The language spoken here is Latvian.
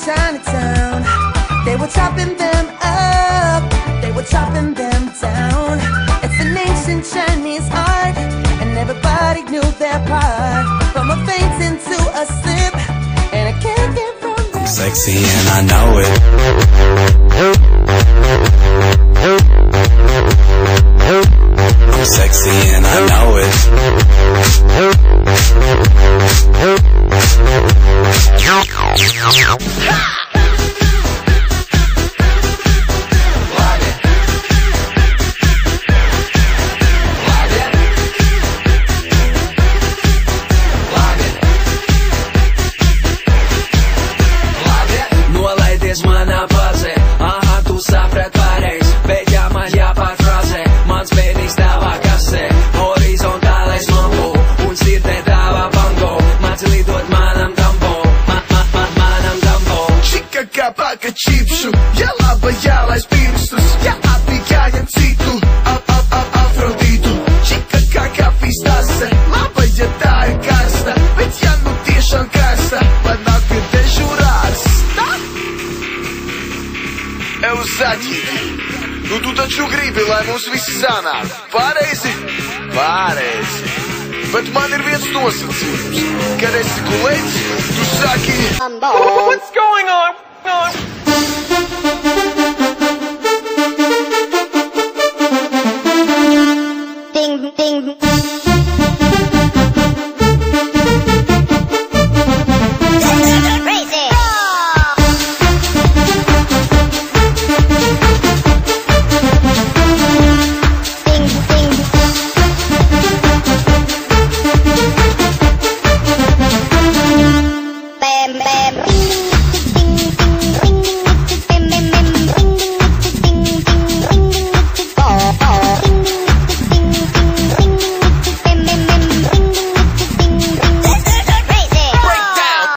Chinatown. They were chopping them up, they were chopping them down. It's an ancient Chinese art, and everybody knew their part. From a faint to a sip, and I can't get from that. I'm sexy and I know it. I'm sexy and I know it. Nolaidies manā fazē, aha, tu saprati pareizi, bet ja man jāpārfrāzē, mans bērnīs tavā kasē, horizontālais mambo, un sirtē tavā bango, māci lidot manam dambo, manam dambo. Čika kā paka čipšu, ja laba jālaiz pirkstus, ja apīkājam citu, Afrodītu. Čika kā kafijas tase, laba ja tā ir karsta, bet ja nu tiešām karsta, panāk pie dežurārs. Euzaķīte, nu tu taču gribi, lai mums visi sanāk. Pareizi? Pareizi. Bet man ir viens nosacījums. Kad esi kuleģis, tu saki... What's going on?